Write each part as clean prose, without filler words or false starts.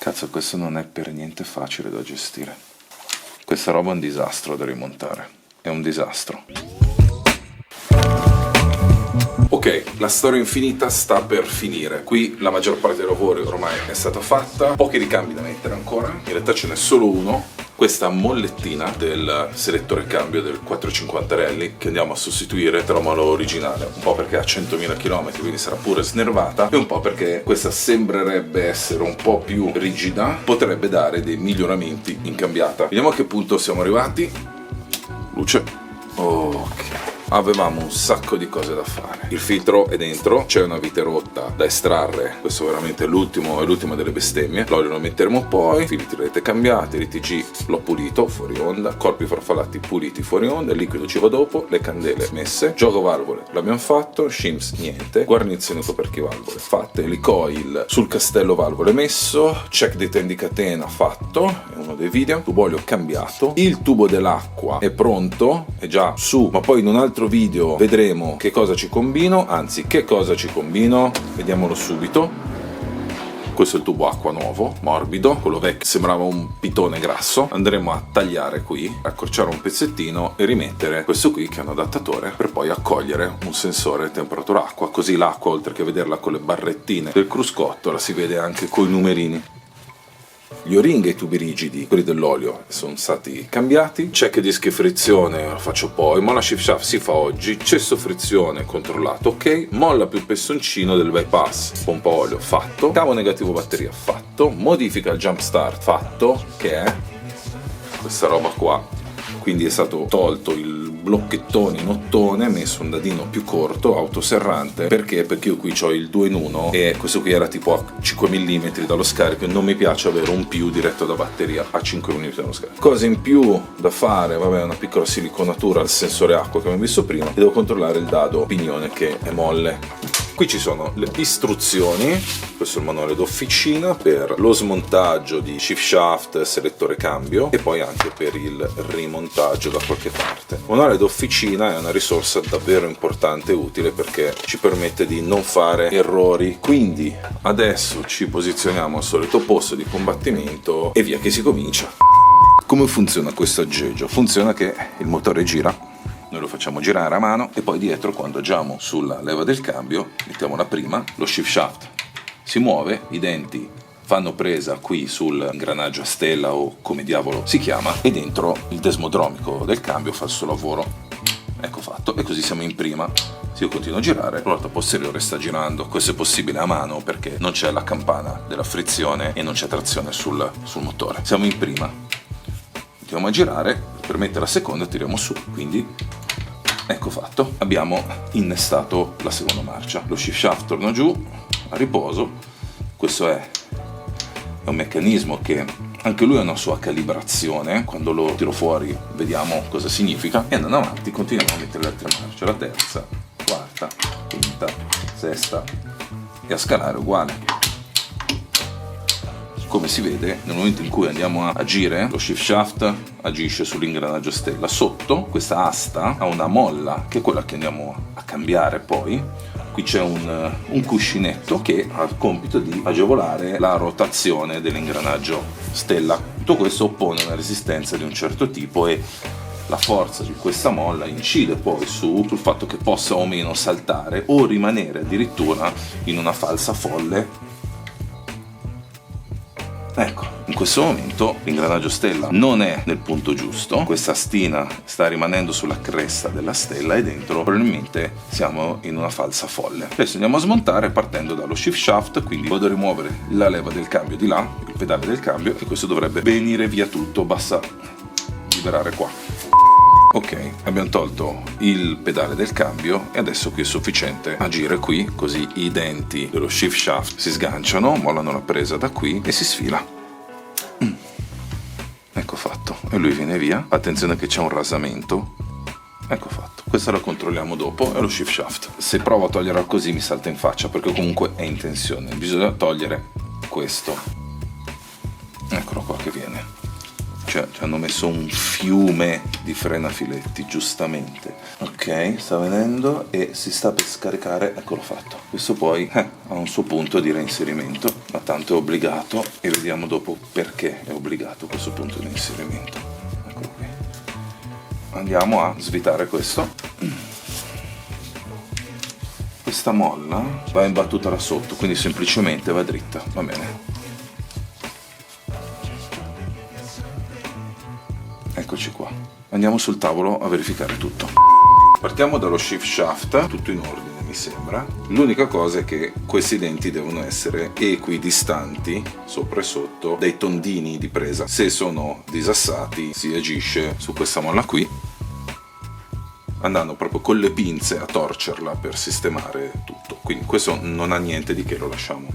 Cazzo, questo non è per niente facile da gestire. Questa roba è un disastro da rimontare. È un disastro. Ok, la storia infinita sta per finire. Qui la maggior parte dei lavori ormai è stata fatta. Pochi ricambi da mettere ancora. In realtà ce n'è solo uno. Questa mollettina del selettore cambio del 450 rally che andiamo a sostituire tra la molla originale, un po' perché ha 100.000 km, quindi sarà pure snervata, e un po' perché questa sembrerebbe essere un po' più rigida, potrebbe dare dei miglioramenti in cambiata. Vediamo a che punto siamo arrivati. Luce. Ok. Avevamo un sacco di cose da fare. Il filtro è dentro, c'è una vite rotta da estrarre, questo veramente è l'ultima delle bestemmie. L'olio lo metteremo poi, filtri rete cambiati, l'ITG l'ho pulito fuori onda, corpi farfallati puliti fuori onda, il liquido ci va dopo, le candele messe, gioco valvole l'abbiamo fatto, shims niente, guarnizioni coperchi valvole fatte, l'e-coil sul castello valvole messo, check dei tendi catena fatto, è uno dei video, tubo olio cambiato, il tubo dell'acqua è pronto, è già su, ma poi in un altro video vedremo che cosa ci combino, anzi che cosa ci combino, vediamolo subito. Questo è il tubo acqua nuovo, morbido, quello vecchio sembrava un pitone grasso. Andremo a tagliare qui, accorciare un pezzettino e rimettere questo qui che è un adattatore per poi accogliere un sensore temperatura acqua, così l'acqua oltre che vederla con le barrettine del cruscotto la si vede anche coi numerini. Gli o-ring e i tubi rigidi, quelli dell'olio, sono stati cambiati. Check dischi frizione lo faccio poi. Molla shift shaft si fa oggi. Cesso frizione controllato, ok. Molla più pestoncino del bypass, pompa olio fatto. Cavo negativo batteria fatto. Modifica il jump start fatto, che è questa roba qua. Quindi è stato tolto il blocchettone in ottone, messo un dadino più corto, autoserrante. Perché? Perché io qui ho il 2 in 1 e questo qui era tipo a 5 mm dallo scarico e non mi piace avere un più diretto da batteria a 5 mm dallo scarico. Cose in più da fare, vabbè, una piccola siliconatura al sensore acqua che abbiamo visto prima, e devo controllare il dado pinione che è molle. Qui ci sono le istruzioni, questo è il manuale d'officina per lo smontaggio di shift shaft, selettore cambio e poi anche per il rimontaggio da qualche parte. Il manuale d'officina è una risorsa davvero importante e utile perché ci permette di non fare errori. Quindi adesso ci posizioniamo al solito posto di combattimento e via che si comincia. Come funziona questo aggeggio? Funziona che il motore gira. Noi lo facciamo girare a mano e poi dietro, quando agiamo sulla leva del cambio, mettiamo la prima, lo shift shaft si muove, i denti fanno presa qui sul ingranaggio a stella o come diavolo si chiama e dentro il desmodromico del cambio fa il suo lavoro. Ecco fatto, e così siamo in prima. Se io continuo a girare, la ruota posteriore sta girando. Questo è possibile a mano perché non c'è la campana della frizione e non c'è trazione sul motore. Siamo in prima, continuiamo a girare, per mettere la seconda tiriamo su, quindi ecco fatto, abbiamo innestato la seconda marcia. Lo shift shaft torna giù a riposo. Questo è un meccanismo che anche lui ha una sua calibrazione. Quando lo tiro fuori vediamo cosa significa e andando avanti continuiamo a mettere le altre marce, la terza, quarta, quinta, sesta e a scalare uguale. Come si vede, nel momento in cui andiamo a agire, lo shift shaft agisce sull'ingranaggio stella. Sotto questa asta ha una molla che è quella che andiamo a cambiare poi. Qui c'è un cuscinetto che ha il compito di agevolare la rotazione dell'ingranaggio stella. Tutto questo oppone una resistenza di un certo tipo e la forza di questa molla incide poi sul fatto che possa o meno saltare o rimanere addirittura in una falsa folle. Ecco, in questo momento l'ingranaggio stella non è nel punto giusto, questa astina sta rimanendo sulla cresta della stella e dentro probabilmente siamo in una falsa folle. Adesso andiamo a smontare partendo dallo shift shaft, quindi vado a rimuovere la leva del cambio di là, il pedale del cambio, e questo dovrebbe venire via tutto, basta liberare qua. Ok, abbiamo tolto il pedale del cambio e adesso qui è sufficiente agire qui, così i denti dello shift shaft si sganciano, mollano la presa da qui e si sfila. Ecco fatto, e lui viene via. Attenzione che c'è un rasamento. Ecco fatto, questa la controlliamo dopo, è lo shift shaft. Se provo a toglierla così mi salta in faccia perché comunque è in tensione, bisogna togliere questo. Eccolo qua che viene. ci hanno messo un fiume di frenafiletti, giustamente. Ok, sta venendo e si sta per scaricare, eccolo fatto. Questo poi ha un suo punto di reinserimento, ma tanto è obbligato e vediamo dopo perché è obbligato questo punto di inserimento. Eccolo qui. Andiamo a svitare questo. Questa molla va imbattuta da sotto, quindi semplicemente va dritta, va bene. Eccoci qua. Andiamo sul tavolo a verificare tutto. Partiamo dallo shift shaft, tutto in ordine mi sembra. L'unica cosa è che questi denti devono essere equidistanti sopra e sotto dai tondini di presa. Se sono disassati si agisce su questa molla qui, andando proprio con le pinze a torcerla per sistemare tutto. Quindi questo non ha niente di che, lo lasciamo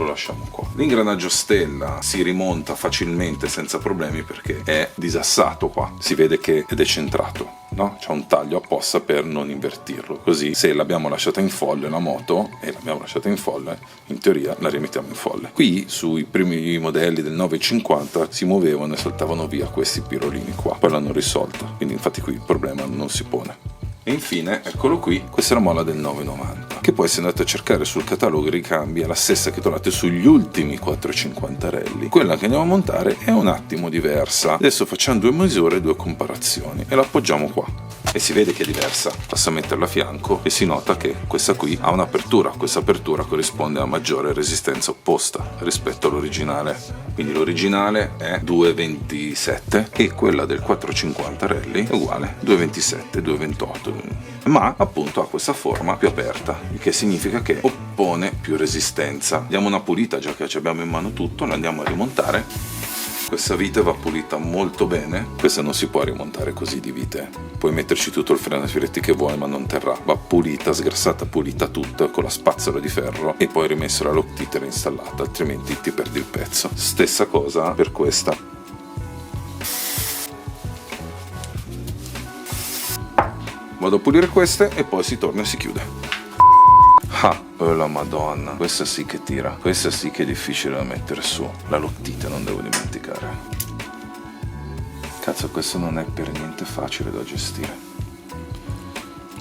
qua. L'ingranaggio stella si rimonta facilmente senza problemi perché è disassato qua, si vede che è decentrato, no? C'è un taglio apposta per non invertirlo, così se l'abbiamo lasciata in folle la moto e l'abbiamo lasciata in folle, in teoria la rimettiamo in folle. Qui sui primi modelli del 950 si muovevano e saltavano via questi pirolini qua, poi l'hanno risolta, quindi infatti qui il problema non si pone. E infine, eccolo qui, questa è la molla del 990, che poi se andate a cercare sul catalogo ricambi è la stessa che trovate sugli ultimi 450 rally. Quella che andiamo a montare è un attimo diversa. Adesso facciamo due misure, due comparazioni e la appoggiamo qua. E si vede che è diversa, basta metterla a fianco e si nota che questa qui ha un'apertura, questa apertura corrisponde a maggiore resistenza opposta rispetto all'originale, quindi l'originale è 2,27 e quella del 450 rally è uguale, 2,27, 2,28, ma appunto ha questa forma più aperta, il che significa che oppone più resistenza. Diamo una pulita, già che ci abbiamo in mano tutto, la andiamo a rimontare. Questa vite va pulita molto bene, questa non si può rimontare così di vite, puoi metterci tutto il frenafiletti che vuoi ma non terrà, va pulita, sgrassata, pulita tutta con la spazzola di ferro e poi rimesso la lock titter installata, altrimenti ti perdi il pezzo. Stessa cosa per questa. Vado a pulire queste e poi si torna e si chiude. Ah, oh la madonna, questa sì che tira, questa sì che è difficile da mettere su, la lottita non devo dimenticare. Cazzo, questo non è per niente facile da gestire.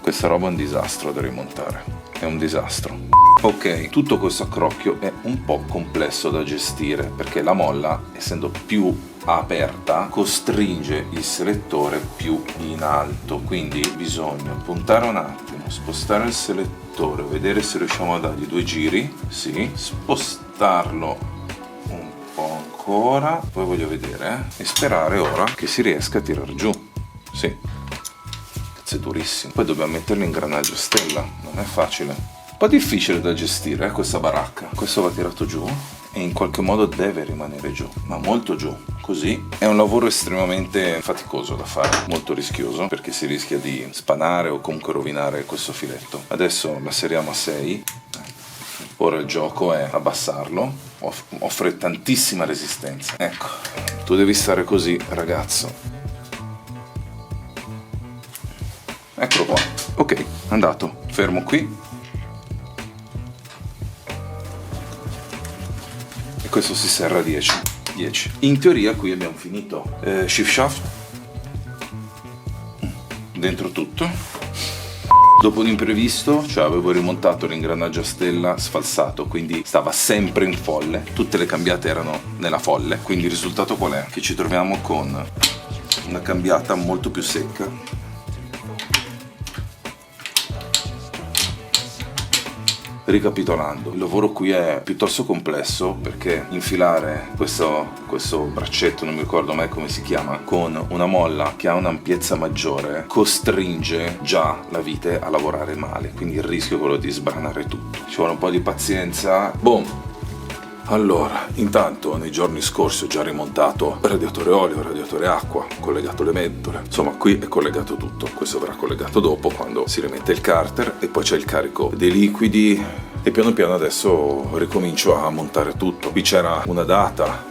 Questa roba è un disastro da rimontare, è un disastro. Ok, tutto questo accrocchio è un po' complesso da gestire perché la molla, essendo più aperta, costringe il selettore più in alto, quindi bisogna puntare un attimo, spostare il selettore, vedere se riusciamo a dargli due giri, sì, spostarlo un po' ancora, poi voglio vedere, e sperare ora che si riesca a tirar giù, sì, cazzo è durissimo. Poi dobbiamo mettere l'ingranaggio stella, non è facile, un po' difficile da gestire questa baracca. Questo va tirato giù e in qualche modo deve rimanere giù, ma molto giù, così. È un lavoro estremamente faticoso da fare, molto rischioso perché si rischia di spanare o comunque rovinare questo filetto. Adesso la seriamo a 6, ora il gioco è abbassarlo, offre tantissima resistenza. Ecco, tu devi stare così, ragazzo. Eccolo qua, ok, andato, fermo qui. Questo si serra a 10. In teoria qui abbiamo finito. Shift shaft dentro tutto. Dopo un imprevisto, cioè avevo rimontato l'ingranaggio a stella sfalsato, quindi stava sempre in folle, tutte le cambiate erano nella folle, quindi il risultato qual è? Che ci troviamo con una cambiata molto più secca. Ricapitolando, il lavoro qui è piuttosto complesso perché infilare questo braccetto, non mi ricordo mai come si chiama, con una molla che ha un'ampiezza maggiore costringe già la vite a lavorare male, quindi il rischio è quello di sbranare tutto. Ci vuole un po' di pazienza. Boom! Allora, intanto nei giorni scorsi ho già rimontato radiatore olio, radiatore acqua, collegato le mentole, insomma qui è collegato tutto, questo verrà collegato dopo quando si rimette il carter e poi c'è il carico dei liquidi, e piano piano adesso ricomincio a montare tutto. Qui c'era una data,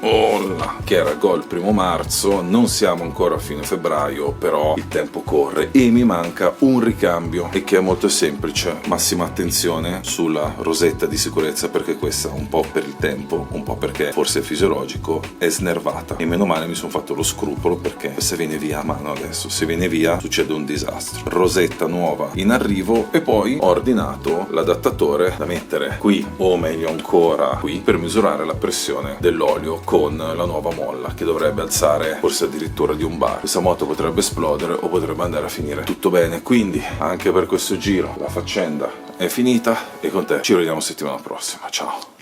che era il 1° marzo, non siamo ancora a fine febbraio, però il tempo corre e mi manca un ricambio, e che è molto semplice. Massima attenzione sulla rosetta di sicurezza, perché questa, un po' per il tempo, un po' perché forse è fisiologico, è snervata, e meno male mi sono fatto lo scrupolo, perché se viene via a mano adesso, se viene via succede un disastro. Rosetta nuova in arrivo, e poi ho ordinato l'adattatore da mettere qui, o meglio ancora qui, per misurare la pressione dell'olio con la nuova molla, che dovrebbe alzare forse addirittura di un bar. Questa moto potrebbe esplodere o potrebbe andare a finire tutto bene. Quindi anche per questo giro la faccenda è finita, e con te ci vediamo settimana prossima. Ciao.